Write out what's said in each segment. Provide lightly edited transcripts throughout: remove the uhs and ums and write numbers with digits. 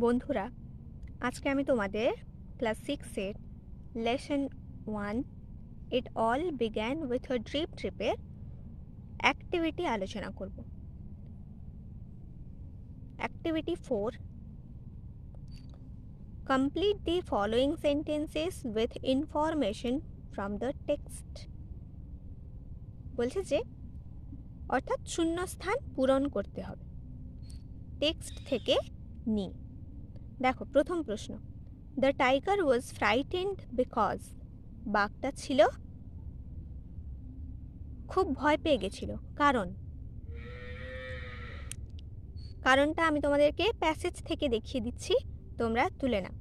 বন্ধুরা, আজকে আমি তোমাদের ক্লাস 6 এর lesson 1 it all began with a drip ট্রিপের অ্যাক্টিভিটি আলোচনা করব। Activity 4, complete the following sentences with information from the text. বলছে যে অর্থাৎ শূন্যস্থান পূরণ করতে হবে টেক্সট থেকে নিয়ে। দেখো, প্রথম প্রশ্ন, the tiger was frightened because, বাঘটা ছিল খুব ভয় পেয়ে গেছিল। কারণটা আমি তোমাদেরকে প্যাসেজ থেকে দেখিয়ে দিচ্ছি, তোমরা তুলে নাও।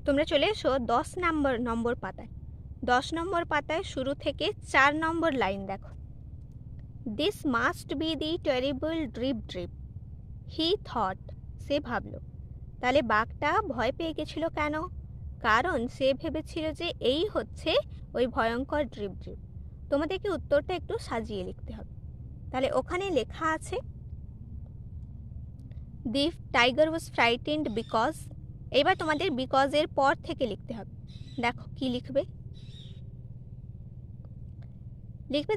তোমরা চলে এসো 10 নম্বর পাতায়। 10 নম্বর পাতায় শুরু থেকে 4 নম্বর লাইন দেখো। This must be the terrible drip drip he thought, সে ভাবলো। তাহলে বাঘটা ভয় পেয়ে গেছিল কেন? কারণ সে ভেবেছিল যে এই হচ্ছে ওই ভয়ঙ্কর ড্রিপ ড্রিপ। তোমাদেরকে উত্তরটা একটু সাজিয়ে লিখতে হবে। তাহলে ওখানে লেখা আছে the tiger was frightened because. এবার তোমাদের বিকজের পর থেকে লিখতে হবে। দেখো কি লিখবে,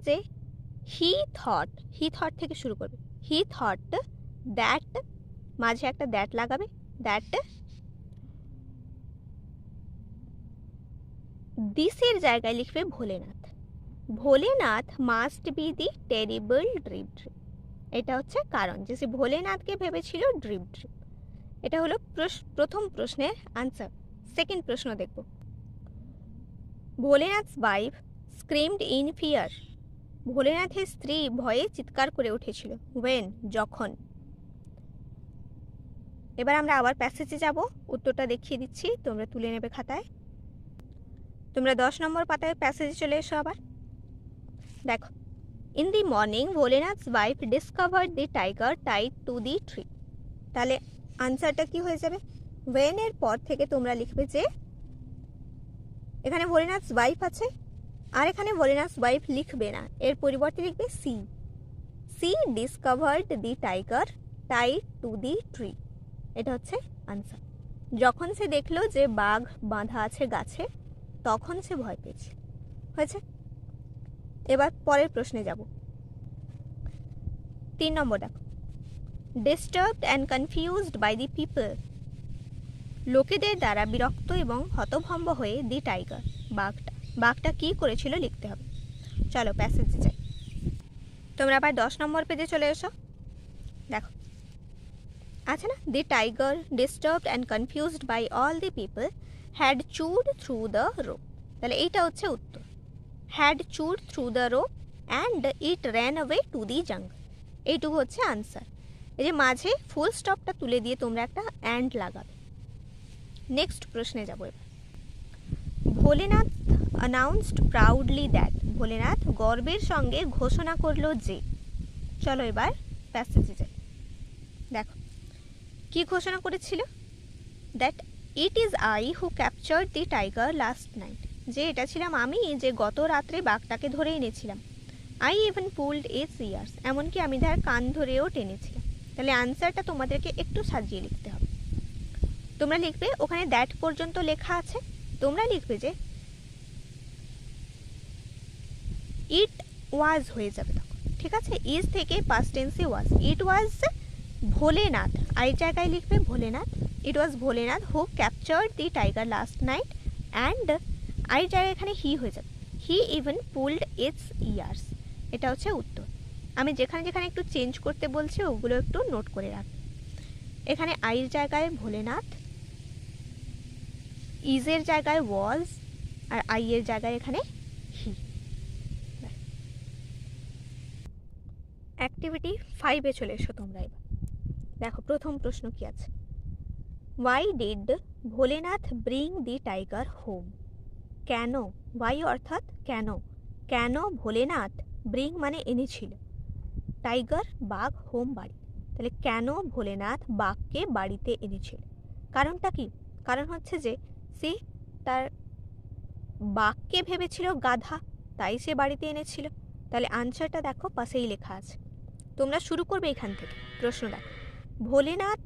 যে হি থট থেকে শুরু করবে। হি থট দ্যাট, মাঝে একটা দ্যাট লাগাবে, দ্যাট দিসের জায়গায় লিখবে Bholenath must be the terrible drip drip. এটা হচ্ছে কারণ যে সে ভোলেনাথকে ভেবেছিল ড্রিপ ড্রিপ। এটা হলো প্রথম প্রশ্নের আনসার। সেকেন্ড প্রশ্ন দেখব। Bholenath's wife screamed in fear, ভোলেনাথের স্ত্রী ভয়ে চিৎকার করে উঠেছিল। ওয়েন, যখন। এবার আমরা আবার প্যাসেজে যাব, উত্তরটা দেখিয়ে দিচ্ছি, তোমরা তুলে নেবে খাতায়। তোমরা 10 নম্বর পাতায় প্যাসেজে চলে এসো আবার। দেখো, in the morning Bholenath's wife discovered the tiger tied to the tree. তাহলে আনসারটা কি হয়ে যাবে? ওয়েন এর পর থেকে তোমরা লিখবে যে এখানে ভোলেনাথস ওয়াইফ আছে, আর এখানে ভোলেনাথস ওয়াইফ লিখবে না, এর পরিবর্তে লিখবে she discovered the tiger tied to the tree. এটা হচ্ছে আনসার। যখন সে দেখলো যে বাঘ বাঁধা আছে গাছে, তখন সে ভয় পেয়েছে। হয়েছে। এবার পরের প্রশ্নে যাব। 3 নম্বর দেখো, disturbed and confused by the people, লোকেদের দ্বারা বিরক্ত এবং হতভম্ব হয়ে দি টাইগার, বাঘটা কি করেছিল লিখতে হবে। চলো প্যাসেজে যাই। তোমরা আবার 10 নম্বর পেজে চলে এসো। দেখো আছে না, the tiger disturbed and confused by all the people had chewed through the rope. তাহলে এইটা হচ্ছে উত্তর। Had chewed through the rope and it ran away to the jungle. এইটুকু হচ্ছে আনসার। এই যে মাঝে ফুল স্টপটা তুলে দিয়ে তোমরা একটা অ্যান্ড লাগাবে। নেক্সট প্রশ্নে যাবো এবার। Bholenath announced proudly that, Bholenath গর্বের সঙ্গে ঘোষণা করলো যে। চলো এবার প্যাসেজে যাই। দেখো কি ঘোষণা করেছিল? That it is I who captured the tiger last night, যে এটা ছিলাম আমি যে গত রাত্রে বাঘটাকে ধরে এনেছিলাম। I even pulled its years, এমনকি আমি তার কান ধরেও টেনেছিলাম। তাহলে আনসারটা তোমাদেরকে একটু সাজিয়ে লিখতে হবে। তোমরা লিখবে, ওখানে দ্যাট পর্যন্ত লেখা আছে, তোমরা লিখবে যে ইট ওয়াজ হয়ে যাবে তখন, ঠিক আছে? ইজ থেকে পাস্ট টেন্সে ওয়াজ। ইট ওয়াজ ভোলেনাথ, আই জায়গায় লিখবে Bholenath. It was Bholenath who captured the tiger last night and I জায়গায় এখানে হি হয়ে যাবে। He even pulled its ears. এটা হচ্ছে উত্তর। আমি যেখানে যেখানে একটু চেঞ্জ করতে বলছি ওগুলো একটু নোট করে রাখবে। এখানে আইয়ের জায়গায় ভোলেনাথ, ইজের জায়গায় ওয়াজ, আর আইয়ের জায়গায় এখানে হি। অ্যাক্টিভিটি 5-এ চলে এসো তোমরা এবার। দেখো প্রথম প্রশ্ন কি আছে। Why did Bholenath bring the tiger home? কেন, ওয়াই অর্থাৎ কেন ভোলেনাথ ব্রিং মানে এনেছিল, টাইগার বাঘ হোম বাড়ি। তাহলে কেন ভোলেনাথ বাঘকে বাড়িতে এনেছিল? কারণটা কি? কারণ হচ্ছে যে সে তার বাঘকে ভেবেছিল গাধা, তাই সে বাড়িতে এনেছিল। তাহলে আনসারটা দেখো পাশেই লেখা আছে। তোমরা শুরু করবে এখান থেকে। প্রশ্ন দেখো, ভোলেনাথ,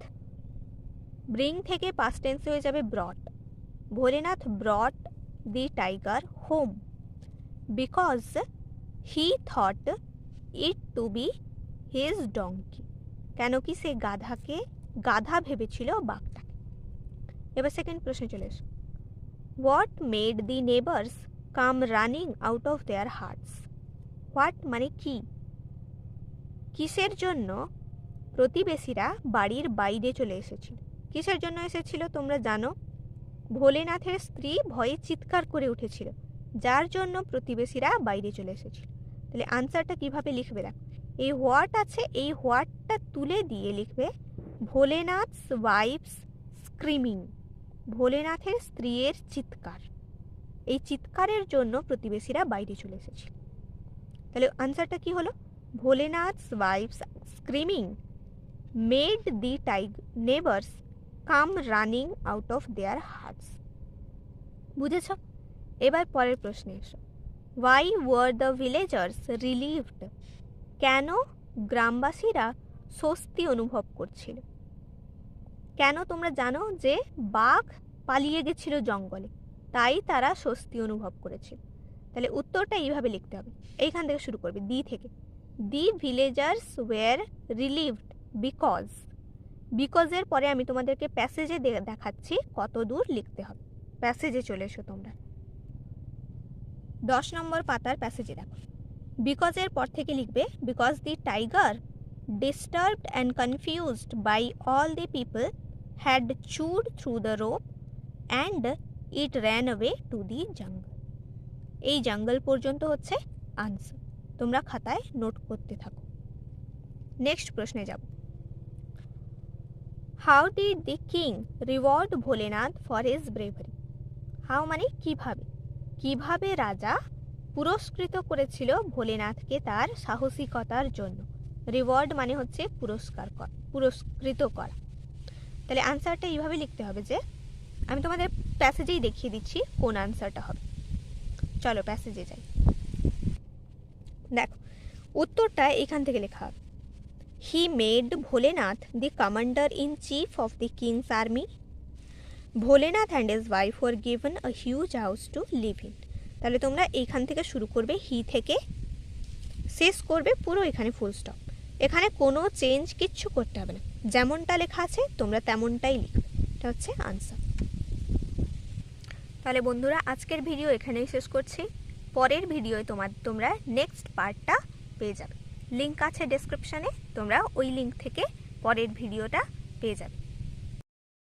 ব্রিং থেকে পাস্ট টেন্সে হয়ে যাবে brought. Bholenath brought the tiger home because he thought it to be his donkey. কেন কি সে গাধা ভেবেছিল বাঘটাকে। এবার সেকেন্ড প্রশ্নে চলে এসো। What made the neighbours come running out of their hearts. What মানে কি, কিসের জন্য প্রতিবেশীরা বাড়ির বাইরে চলে এসেছিল। কিসের জন্য এসেছিল তোমরা জানো? ভোলেনাথের স্ত্রী ভয়ে চিৎকার করে উঠেছিল, যার জন্য প্রতিবেশীরা বাইরে চলে এসেছিল। তাহলে আনসারটা কিভাবে লিখবে দেখো, এই হোয়াট আছে, এই হোয়াটটা তুলে দিয়ে লিখবে ভোলেনাথস ওয়াইফস স্ক্রিমিং। ভোলেনাথের স্ত্রীর চিৎকার, এই চিৎকারের জন্য প্রতিবেশীরা বাইরে চলে এসেছিল। তাহলে আনসারটা কি হলো? Bholenath's wife's screaming made the neighbours come running out of their huts. বুঝেছ? এবার পরের প্রশ্নে এসো। Why were the villagers relieved. কেন গ্রামবাসীরা স্বস্তি অনুভব করছিল? কেন? তোমরা জানো যে বাঘ পালিয়ে গেছিল জঙ্গলে, তাই তারা স্বস্তি অনুভব করেছিল। তাহলে উত্তরটা এইভাবে লিখতে হবে, এইখান থেকে শুরু করবে, দি থেকে। দি ভিলেজার্স ওয়ার রিলিভড বিকজ। বিকজের পরে আমি তোমাদেরকে প্যাসেজে দেখাচ্ছি কত দূর লিখতে হবে। প্যাসেজে চলে এসো তোমরা, 10 নম্বর পাতার প্যাসেজে দেখো। বিকজের পর থেকে লিখবে because the tiger disturbed and confused by all the people had chewed through the rope and it ran away to the jungle. এই জঙ্গল পর্যন্ত হচ্ছে আনসার, তোমরা খাতায় নোট করতে থাকো। নেক্সট প্রশ্নে যাব। How did the king reward Bholenath for his bravery. How মানে কিভাবে, কিভাবে রাজা পুরস্কৃত করেছিল ভোলেনাথকে তার সাহসিকতার জন্য। রিওয়ার্ড মানে হচ্ছে পুরস্কৃত করা। তাহলে আনসারটা এইভাবে লিখতে হবে যে, আমি তোমাদের প্যাসেজেই দেখিয়ে দিচ্ছি কোন আনসারটা হবে। চলো প্যাসেজে যাই। দেখো উত্তরটা এখান থেকে লেখা হবে। He made Bholenath the commander in chief of the king's army. Bholenath and his wife were given a huge house to live in. তাহলে তোমরা এইখান থেকে শুরু করবে, হি থেকে শেষ করবে পুরো এখানে ফুল স্টপ। এখানে কোনো চেঞ্জ কিচ্ছু করতে হবে না, যেমনটা লেখা আছে তোমরা তেমনটাই লিখবে। এটা হচ্ছে আনসার। তাহলে বন্ধুরা আজকের ভিডিও এখানেই শেষ করছি। পরের ভিডিওয় তোমরা নেক্সট পার্টটা পেয়ে যাবে। লিঙ্ক আছে ডেসক্রিপশানে, তোমরা ওই লিঙ্ক থেকে পরের ভিডিওটা পেয়ে যাবে।